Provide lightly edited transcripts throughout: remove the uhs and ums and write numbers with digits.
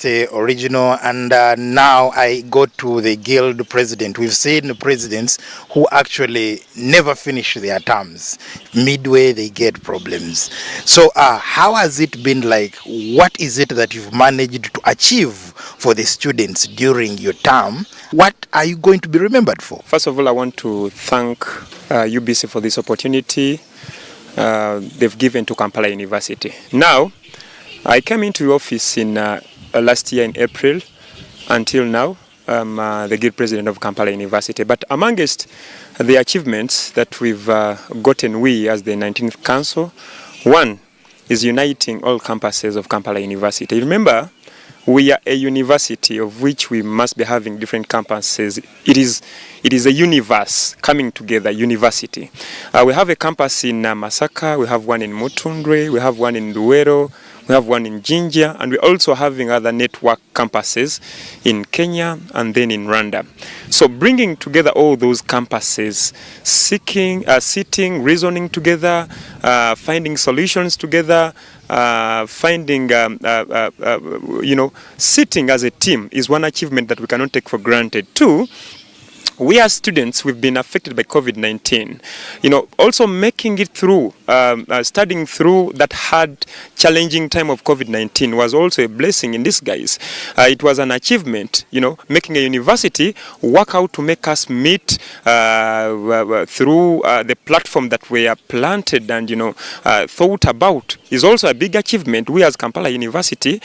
University original, and now I go to the guild president. We've seen presidents who actually never finish their terms. Midway, they get problems. So how has it been like? What is it that you've managed to achieve for the students during your term? What are you going to be remembered for? First of all, I want to thank UBC for this opportunity they've given to Kampala University. Now, I came into office in last year in April. Until now, I'm the guild president of Kampala University. But amongst the achievements that we've gotten, we as the 19th Council, one is uniting all campuses of Kampala University. Remember, we are a university of which we must be having different campuses. It is a universe coming together, university. We have a campus in Masaka, we have one in Mutundwe, we have one in Luwero, we have one in Jinja, and we're also having other network campuses in Kenya and then in Rwanda. So bringing together all those campuses, sitting, reasoning together, finding solutions together, sitting as a team is one achievement that we cannot take for granted. Two, we as students, we've been affected by COVID-19. Also making it through, studying through that hard, challenging time of COVID-19 was also a blessing in disguise. It was an achievement, making a university work out to make us meet through the platform that we are planted and, thought about is also a big achievement. We as Kampala University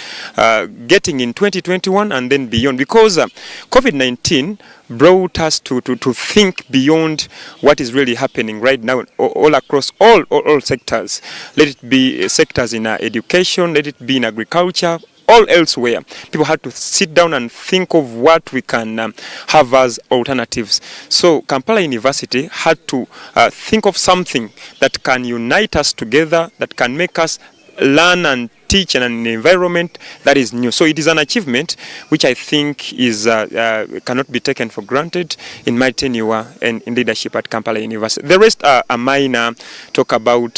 getting in 2021 and then beyond, because COVID-19 brought us to think beyond what is really happening right now all across all sectors. Let it be sectors in education, let it be in agriculture, all elsewhere. People had to sit down and think of what we can have as alternatives. So Kampala University had to think of something that can unite us together, that can make us learn and teach in an environment that is new. So it is an achievement which I think is cannot be taken for granted in my tenure and in leadership at Kampala University. The rest are minor. Talk about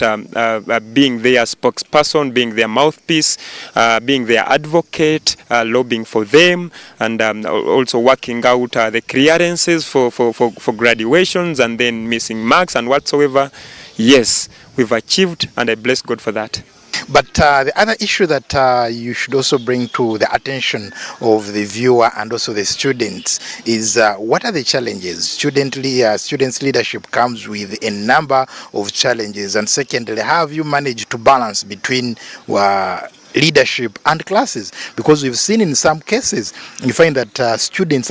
being their spokesperson, being their mouthpiece, being their advocate, lobbying for them, and also working out the clearances for graduations and then missing marks and whatsoever. Yes, we've achieved, and I bless God for that. But the other issue that you should also bring to the attention of the viewer and also the students is what are the challenges? Students' leadership comes with a number of challenges. And secondly, how have you managed to balance between leadership and classes? Because we've seen in some cases, you find that student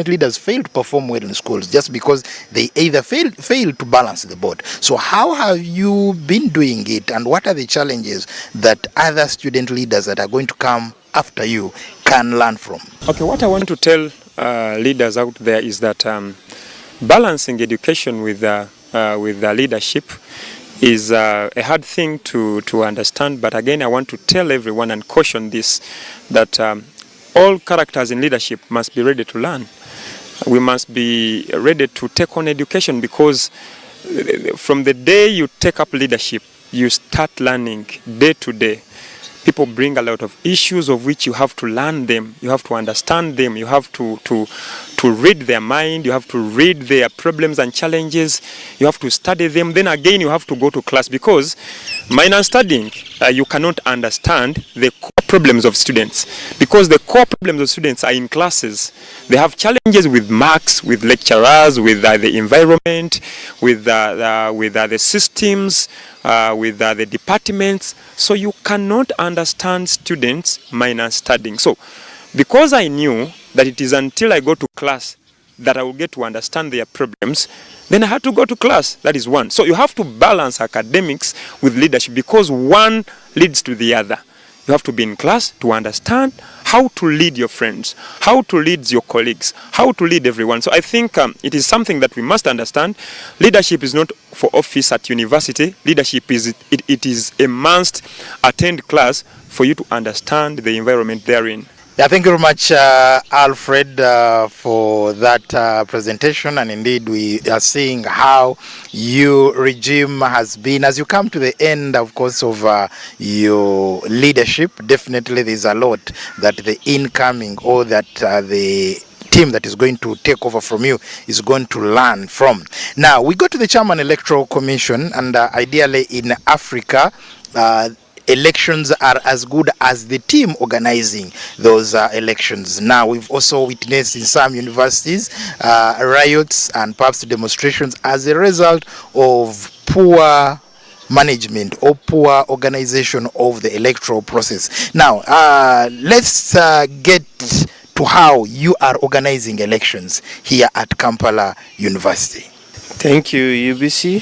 leaders fail to perform well in schools just because they either fail to balance the board. So how have you been doing it, and what are the challenges that other student leaders that are going to come after you can learn from? Okay, what I want to tell leaders out there is that balancing education with leadership is a hard thing to understand, but again, I want to tell everyone and caution this, that all characters in leadership must be ready to learn. We must be ready to take on education, because from the day you take up leadership, you start learning day to day. People bring a lot of issues of which you have to learn them, you have to understand them, you have to read their mind, you have to read their problems and challenges, you have to study them. Then again, you have to go to class, because minus studying, you cannot understand the core problems of students, because the core problems of students are in classes. They have challenges with marks, with lecturers, with the environment, with the systems, with the departments. So you cannot understand students minus studying. So because I knew that it is until I go to class that I will get to understand their problems, then I had to go to class. That is one. So you have to balance academics with leadership, because one leads to the other. You have to be in class to understand how to lead your friends, how to lead your colleagues, how to lead everyone. So I think it is something that we must understand. Leadership is not for office at university. Leadership is it is a must attend class for you to understand the environment they're in. Yeah, thank you very much, Alfred, for that presentation. And indeed, we are seeing how your regime has been. As you come to the end, of course, of your leadership, definitely there's a lot that the incoming or that the team that is going to take over from you is going to learn from. Now, we go to the Chairman Electoral Commission, and ideally in Africa, elections are as good as the team organizing those elections. Now, we've also witnessed in some universities riots and perhaps demonstrations as a result of poor management or poor organization of the electoral process. Now, let's get to how you are organizing elections here at Kampala University. Thank you, UBC.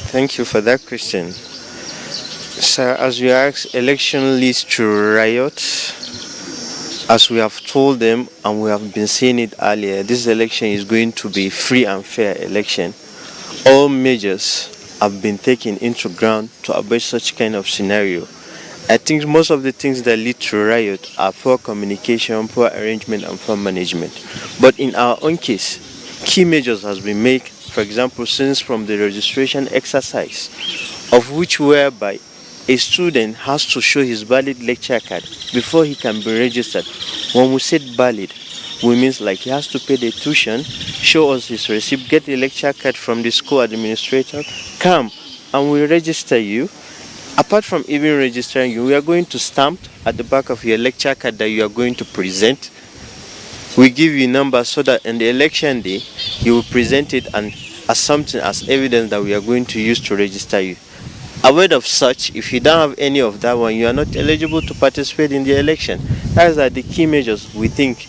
Thank you for that question. Sir, as you asked, election leads to riots. As we have told them and we have been saying it earlier, this election is going to be free and fair election. All measures have been taken into ground to avoid such kind of scenario. I think most of the things that lead to riot are poor communication, poor arrangement, and poor management. But in our own case, key measures has been made, for example, since from the registration exercise, of which whereby a student has to show his valid lecture card before he can be registered. When we said valid, we means like he has to pay the tuition, show us his receipt, get the lecture card from the school administrator, come and we register you. Apart from even registering you, we are going to stamp at the back of your lecture card that you are going to present. We give you numbers so that on the election day, you will present it and as something as evidence that we are going to use to register you. Aware of such, if you don't have any of that one, you are not eligible to participate in the election. Those are the key measures we think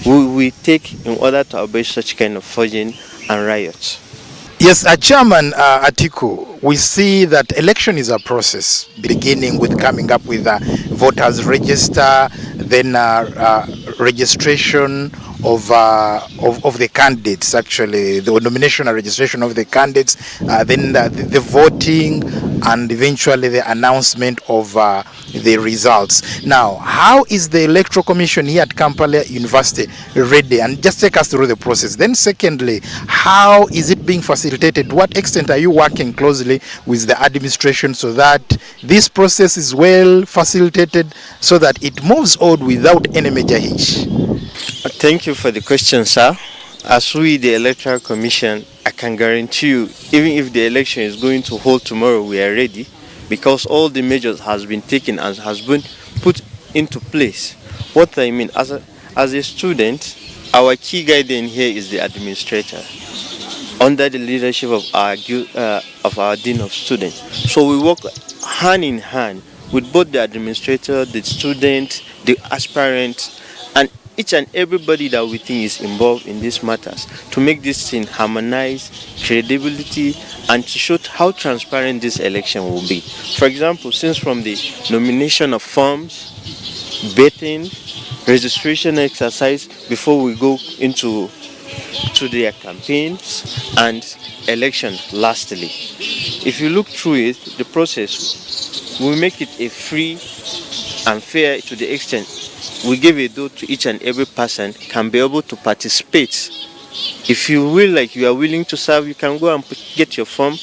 we take in order to avoid such kind of forging and riots. Yes, Chairman Atiku, we see that election is a process, beginning with coming up with a voters register, then registration of the candidates, actually, the nomination and registration of the candidates, then the voting, and eventually the announcement of the results. Now, how is the Electoral Commission here at Kampala University ready? And just take us through the process. Then secondly, how is it being facilitated? To what extent are you working closely with the administration so that this process is well facilitated so that it moves on without any major hitch? Thank you for the question, sir. As we, the Electoral Commission, I can guarantee you, even if the election is going to hold tomorrow, we are ready because all the measures has been taken and has been put into place. What I mean, as a student, our key guardian here is the administrator, under the leadership of our Dean of Students. So we work hand in hand with both the administrator, the student, the aspirant, and each and everybody that we think is involved in these matters to make this thing harmonize, credibility, and to show how transparent this election will be. For example, since from the nomination of forms, betting, registration exercise before we go into their campaigns and election lastly. If you look through it, the process will make it a free and fair to the extent we give a door to each and every person can be able to participate. If you will, like you are willing to serve, you can go and get your form,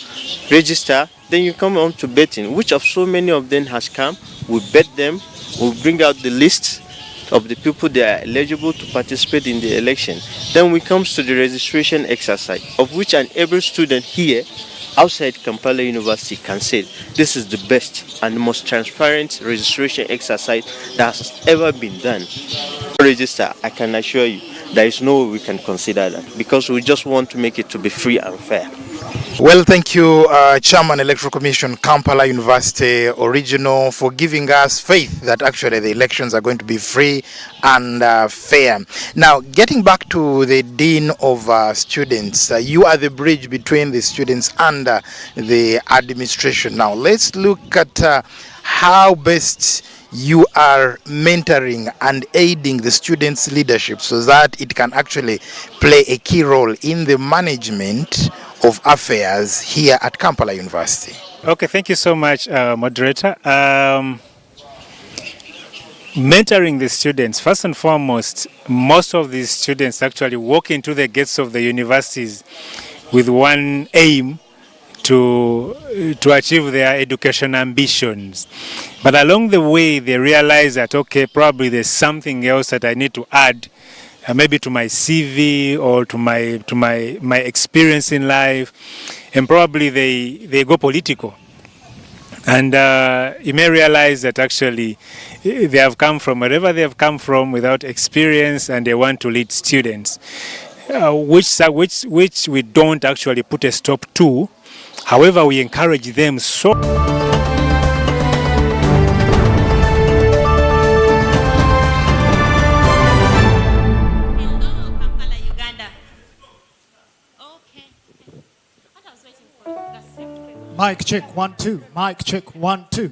register, then you come on to betting, which of so many of them has come. We bet them, we bring out the list of the people that are eligible to participate in the election. Then we come to the registration exercise, of which and every student here outside Kampala University can say this is the best and the most transparent registration exercise that has ever been done. Register, I can assure you, there is no way we can consider that because we just want to make it to be free and fair. Well, thank you, Chairman Electoral Commission, Kampala University Original, for giving us faith that actually the elections are going to be free and fair. Now, getting back to the Dean of Students, you are the bridge between the students and the administration. Now, let's look at how best you are mentoring and aiding the students' leadership so that it can actually play a key role in the management of affairs here at Kampala University. Okay, thank you so much, moderator. mentoring the students, first and foremost, most of these students actually walk into the gates of the universities with one aim to achieve their education ambitions. But along the way, they realize that, okay, probably there's something else that I need to add, maybe to my CV or to my experience in life, and probably they go political. And you may realize that actually they have come from wherever they have come from without experience, and they want to lead students, which we don't actually put a stop to. However, we encourage them so. Mic check 1 2. Mic check 1 2.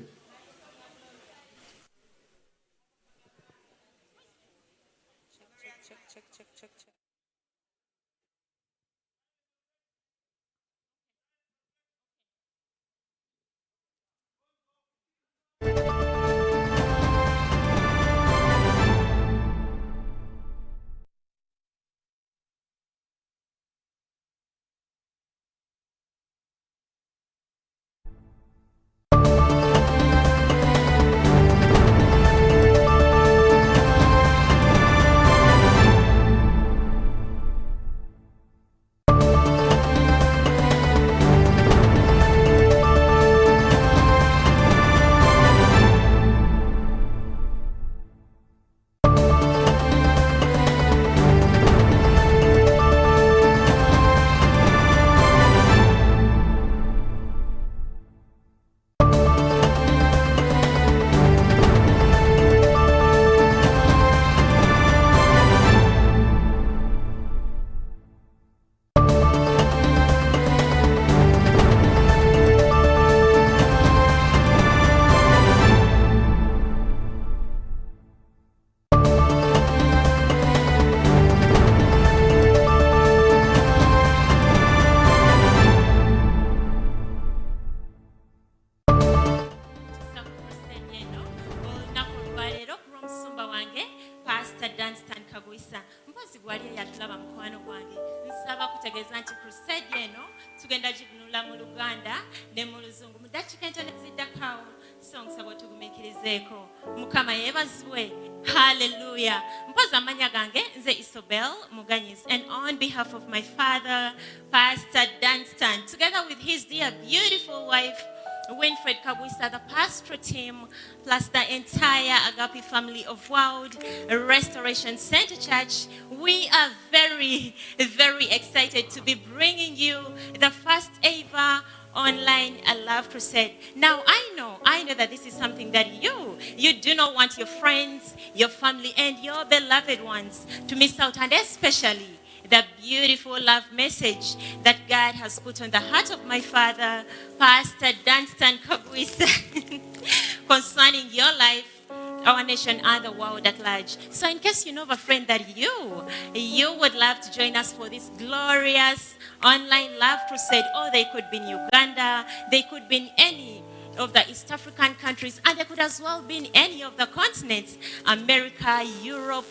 Nsaba kutegeeza nti crusade eno tugenda givunula mu Luganda ne mu Luzungu mu dakika entono eziddako so nsaba otugumiikirizeeko Mukama yeebazibwe. Hallelujah. Mpoza amanya gange nze Isobel Muganyis, and on behalf of my father Pastor Dunstan, together with his dear beautiful wife Winfred Kagwisa, the pastoral team, plus the entire Agape family of World Restoration Center Church, we are very, very excited to be bringing you the first ever online Love Crusade. Now, I know that this is something that you do not want your friends, your family, and your beloved ones to miss out, and especially the beautiful love message that God has put on the heart of my father, Pastor Dunstan Kagwisa, concerning your life, our nation, and the world at large. So in case you know of a friend that you would love to join us for this glorious online love crusade, or they could be in Uganda, they could be in any of the East African countries, and they could as well be in any of the continents, America, Europe,